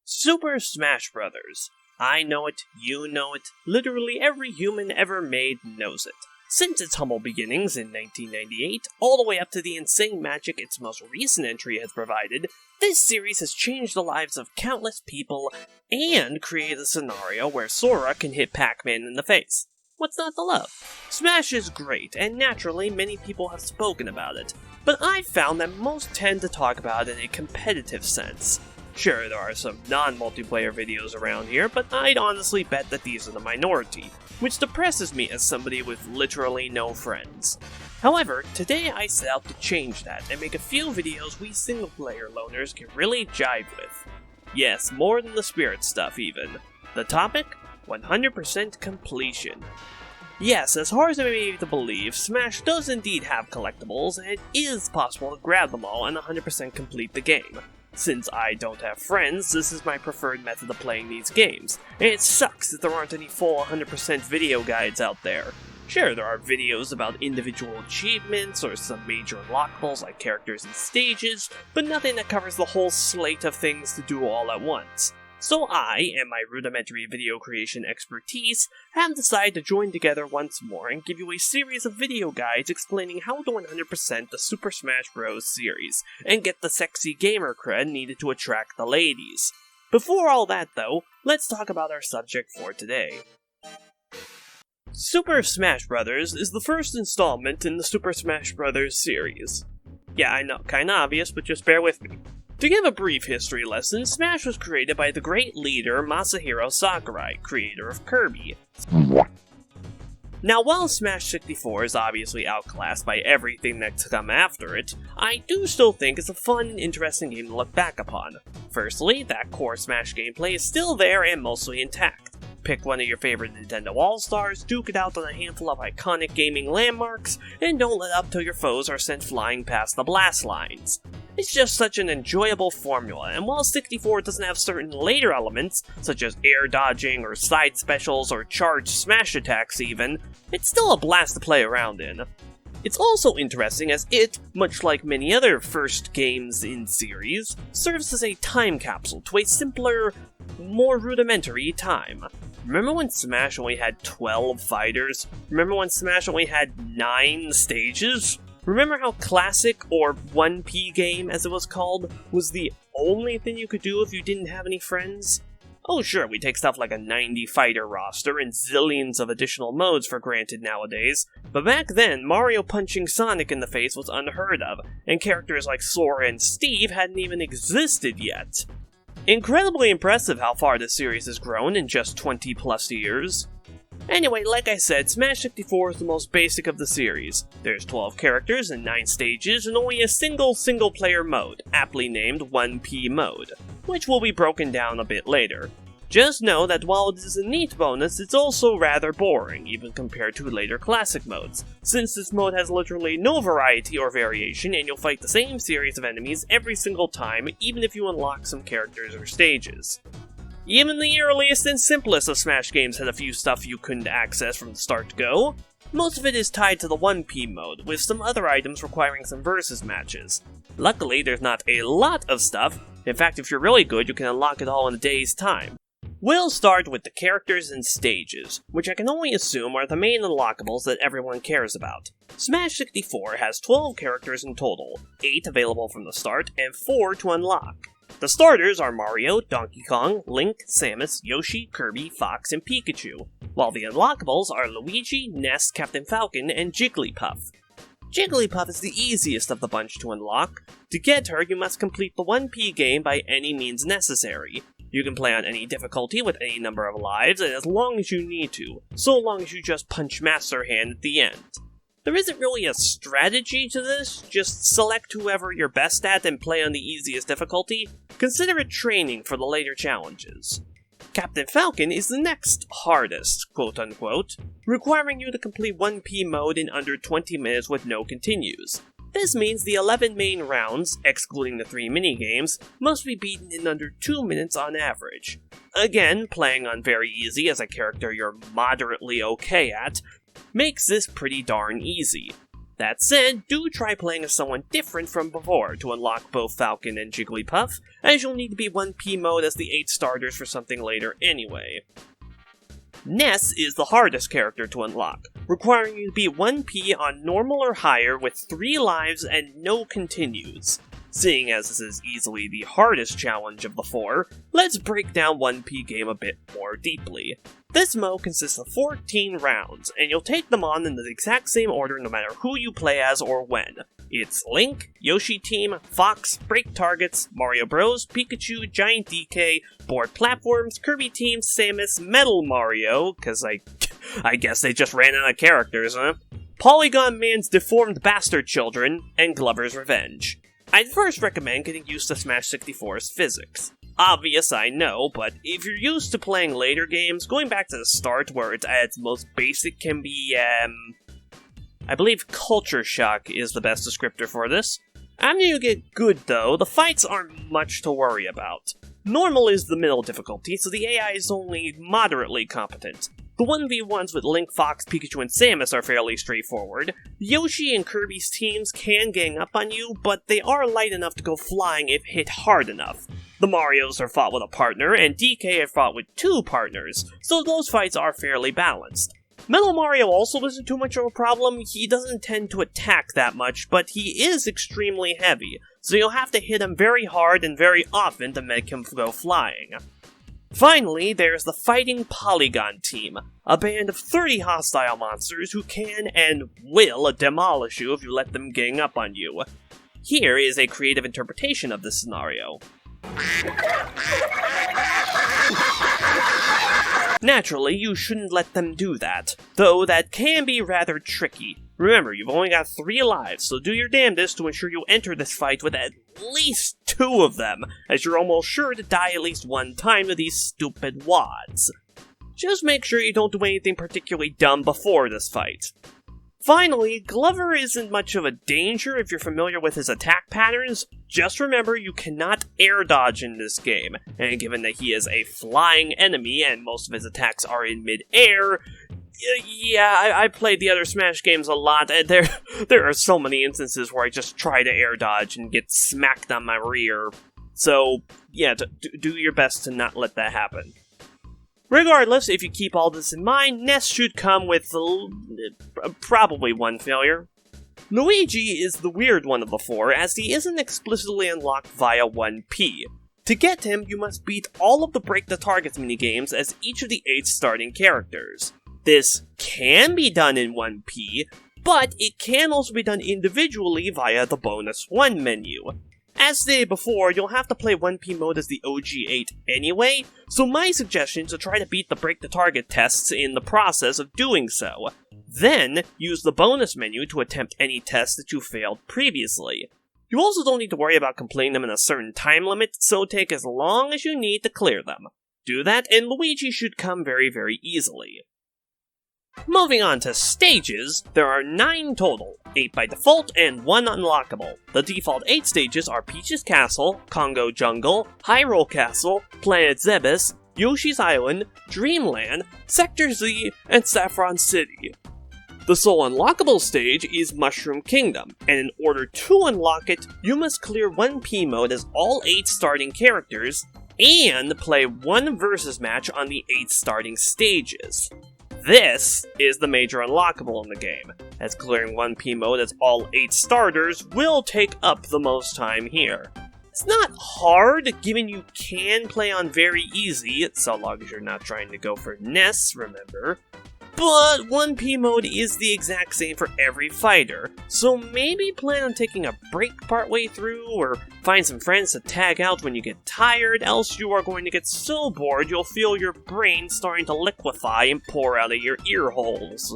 Super Smash Bros. I know it, you know it, literally every human ever made knows it. Since its humble beginnings in 1998, all the way up to the insane magic its most recent entry has provided, this series has changed the lives of countless people and created a scenario where Sora can hit Pac-Man in the face. What's not to love? Smash is great, and naturally many people have spoken about it, but I've found that most tend to talk about it in a competitive sense. Sure, there are some non-multiplayer videos around here, but I'd honestly bet that these are the minority, which depresses me as somebody with literally no friends. However, today I set out to change that and make a few videos we single-player loners can really jive with. Yes, more than the spirit stuff even. The topic? 100% completion. Yes, as hard as it may be to believe, Smash does indeed have collectibles, and it is possible to grab them all and 100% complete the game. Since I don't have friends, this is my preferred method of playing these games, and it sucks that there aren't any full 100% video guides out there. Sure, there are videos about individual achievements or some major unlockables like characters and stages, but nothing that covers the whole slate of things to do all at once. So I, and my rudimentary video creation expertise, have decided to join together once more and give you a series of video guides explaining how to 100% the Super Smash Bros. Series, and get the sexy gamer cred needed to attract the ladies. Before all that though, let's talk about our subject for today. Super Smash Bros. Is the first installment in the Super Smash Bros. Series. Yeah, I know, kinda obvious, but just bear with me. To give a brief history lesson, Smash was created by the great leader Masahiro Sakurai, creator of Kirby. Now, while Smash 64 is obviously outclassed by everything that's come after it, I do still think it's a fun and interesting game to look back upon. Firstly, that core Smash gameplay is still there and mostly intact. Pick one of your favorite Nintendo All-Stars, duke it out on a handful of iconic gaming landmarks, and don't let up till your foes are sent flying past the blast lines. It's just such an enjoyable formula, and while 64 doesn't have certain later elements, such as air dodging or side specials or charged smash attacks even, it's still a blast to play around in. It's also interesting as it, much like many other first games in series, serves as a time capsule to a simpler, more rudimentary time. Remember when Smash only had 12 fighters? Remember when Smash only had 9 stages? Remember how Classic, or 1P game as it was called, was the only thing you could do if you didn't have any friends? Oh sure, we take stuff like a 90 fighter roster and zillions of additional modes for granted nowadays, but back then, Mario punching Sonic in the face was unheard of, and characters like Sora and Steve hadn't even existed yet. Incredibly impressive how far this series has grown in just 20 plus years. Anyway, like I said, Smash 64 is the most basic of the series. There's 12 characters and 9 stages, and only a single-player mode, aptly named 1P mode, which will be broken down a bit later. Just know that while it is a neat bonus, it's also rather boring, even compared to later classic modes, since this mode has literally no variety or variation, and you'll fight the same series of enemies every single time, even if you unlock some characters or stages. Even the earliest and simplest of Smash games had a few stuff you couldn't access from the start to go. Most of it is tied to the 1P mode, with some other items requiring some versus matches. Luckily, there's not a lot of stuff. In fact, if you're really good, you can unlock it all in a day's time. We'll start with the characters and stages, which I can only assume are the main unlockables that everyone cares about. Smash 64 has 12 characters in total, 8 available from the start, and 4 to unlock. The starters are Mario, Donkey Kong, Link, Samus, Yoshi, Kirby, Fox, and Pikachu, while the unlockables are Luigi, Ness, Captain Falcon, and Jigglypuff. Jigglypuff is the easiest of the bunch to unlock. To get her, you must complete the 1P game by any means necessary. You can play on any difficulty with any number of lives, and as long as you need to, so long as you just punch Master Hand at the end. There isn't really a strategy to this, just select whoever you're best at and play on the easiest difficulty. Consider it training for the later challenges. Captain Falcon is the next hardest, quote-unquote, requiring you to complete 1P mode in under 20 minutes with no continues. This means the 11 main rounds, excluding the 3 minigames, must be beaten in under 2 minutes on average. Again, playing on very easy as a character you're moderately okay at, makes this pretty darn easy. That said, do try playing as someone different from before to unlock both Falcon and Jigglypuff, as you'll need to be 1P mode as the 8 starters for something later anyway. Ness is the hardest character to unlock, requiring you to be 1P on normal or higher with 3 lives and no continues. Seeing as this is easily the hardest challenge of the 4, let's break down 1P game a bit more deeply. This mode consists of 14 rounds, and you'll take them on in the exact same order no matter who you play as or when. It's Link, Yoshi Team, Fox, Break Targets, Mario Bros, Pikachu, Giant DK, Board Platforms, Kirby Team, Samus, Metal Mario, cause I guess they just ran out of characters, huh? Polygon Man's Deformed Bastard Children, and Glover's Revenge. I'd first recommend getting used to Smash 64's physics. Obvious, I know, but if you're used to playing later games, going back to the start where it's at its most basic can be, I believe Culture Shock is the best descriptor for this. After you get good though, the fights aren't much to worry about. Normal is the middle difficulty, so the AI is only moderately competent. The 1v1s with Link, Fox, Pikachu, and Samus are fairly straightforward. Yoshi and Kirby's teams can gang up on you, but they are light enough to go flying if hit hard enough. The Marios are fought with a partner, and DK are fought with 2 partners, so those fights are fairly balanced. Metal Mario also isn't too much of a problem. He doesn't tend to attack that much, but he is extremely heavy, so you'll have to hit him very hard and very often to make him go flying. Finally, there's the Fighting Polygon Team, a band of 30 hostile monsters who can and will demolish you if you let them gang up on you. Here is a creative interpretation of this scenario. Naturally, you shouldn't let them do that, though that can be rather tricky. Remember, you've only got 3 lives, so do your damnedest to ensure you enter this fight with at least 2 of them, as you're almost sure to die at least 1 time to these stupid wads. Just make sure you don't do anything particularly dumb before this fight. Finally, Glover isn't much of a danger if you're familiar with his attack patterns. Just remember you cannot air dodge in this game, and given that he is a flying enemy and most of his attacks are in mid-air, yeah, I played the other Smash games a lot, and there are so many instances where I just try to air dodge and get smacked on my rear. So, yeah, do your best to not let that happen. Regardless, if you keep all this in mind, Ness should come with probably 1 failure. Luigi is the weird one of the 4, as he isn't explicitly unlocked via 1P. To get him, you must beat all of the Break the Targets minigames as each of the 8 starting characters. This can be done in 1P, but it can also be done individually via the bonus 1 menu. As stated before, you'll have to play 1P mode as the OG8 anyway, so my suggestion is to try to beat the Break the Target tests in the process of doing so. Then, use the bonus menu to attempt any tests that you failed previously. You also don't need to worry about completing them in a certain time limit, so take as long as you need to clear them. Do that, and Luigi should come very, very easily. Moving on to stages, there are 9 total, 8 by default and 1 unlockable. The default 8 stages are Peach's Castle, Congo Jungle, Hyrule Castle, Planet Zebes, Yoshi's Island, Dreamland, Sector Z, and Saffron City. The sole unlockable stage is Mushroom Kingdom, and in order to unlock it, you must clear 1P mode as all 8 starting characters, and play 1 versus match on the 8 starting stages. This is the major unlockable in the game, as clearing 1P mode as all 8 starters will take up the most time here. It's not hard, given you can play on very easy, so long as you're not trying to go for Ness, remember. But 1P mode is the exact same for every fighter, so maybe plan on taking a break partway through, or find some friends to tag out when you get tired, else you are going to get so bored you'll feel your brain starting to liquefy and pour out of your ear holes.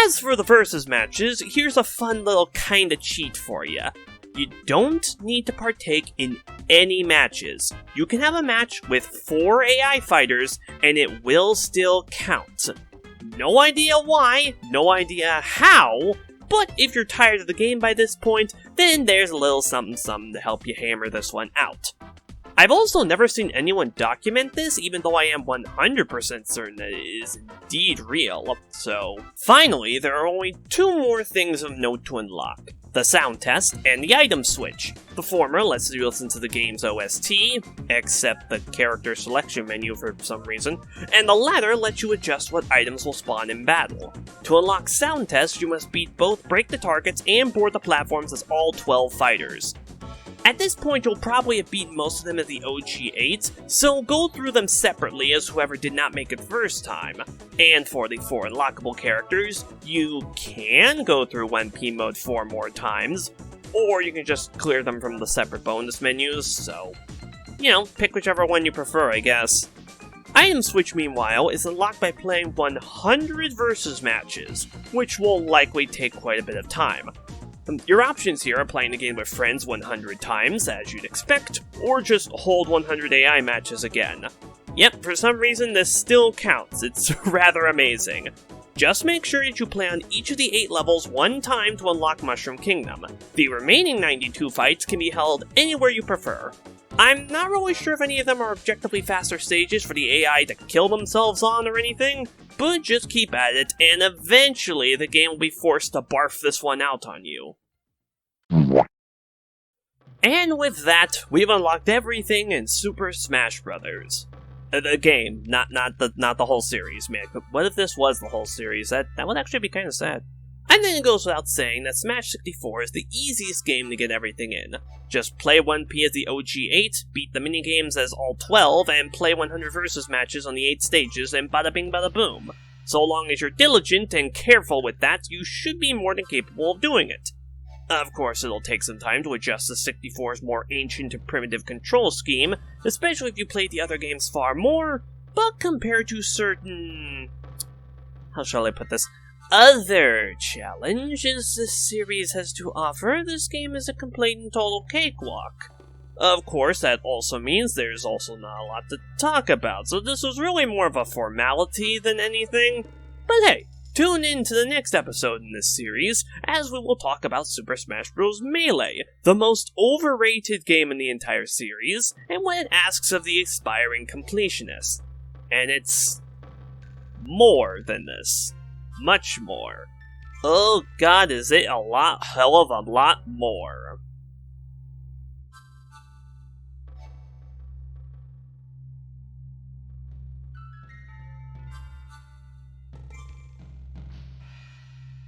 As for the versus matches, here's a fun little kinda cheat for you. You don't need to partake in any matches. You can have a match with 4 AI fighters, and it will still count. No idea why, no idea how, but if you're tired of the game by this point, then there's a little something to help you hammer this one out. I've also never seen anyone document this, even though I am 100% certain that it is indeed real. So, finally, there are only 2 more things of note to unlock: the sound test and the item switch. The former lets you listen to the game's OST, except the character selection menu for some reason, and the latter lets you adjust what items will spawn in battle. To unlock sound test, you must beat both Break the Targets and Board the Platforms as all 12 fighters. At this point, you'll probably have beaten most of them as the OG 8, so go through them separately as whoever did not make it first time. And for the 4 unlockable characters, you can go through 1P mode 4 more times, or you can just clear them from the separate bonus menus, so, pick whichever one you prefer, I guess. Item Switch, meanwhile, is unlocked by playing 100 versus matches, which will likely take quite a bit of time. Your options here are playing the game with friends 100 times, as you'd expect, or just hold 100 AI matches again. Yep, for some reason this still counts, it's rather amazing. Just make sure that you play on each of the 8 levels 1 time to unlock Mushroom Kingdom. The remaining 92 fights can be held anywhere you prefer. I'm not really sure if any of them are objectively faster stages for the AI to kill themselves on or anything, but just keep at it, and eventually the game will be forced to barf this one out on you. And with that, we've unlocked everything in Super Smash Bros. The game, not the whole series, man. But what if this was the whole series? That would actually be kind of sad. And then it goes without saying that Smash 64 is the easiest game to get everything in. Just play 1P as the OG 8, beat the minigames as all 12, and play 100 versus matches on the 8 stages, and bada bing bada boom. So long as you're diligent and careful with that, you should be more than capable of doing it. Of course, it'll take some time to adjust to 64's more ancient and primitive control scheme, especially if you played the other games far more, but compared to certain... how shall I put this? Other challenges this series has to offer, this game is a complete and total cakewalk. Of course, that also means there's also not a lot to talk about, so this was really more of a formality than anything. But hey, tune in to the next episode in this series, as we will talk about Super Smash Bros. Melee, the most overrated game in the entire series, and what it asks of the aspiring completionist. And it's... more than this. Much more. Oh god, is it hell of a lot more.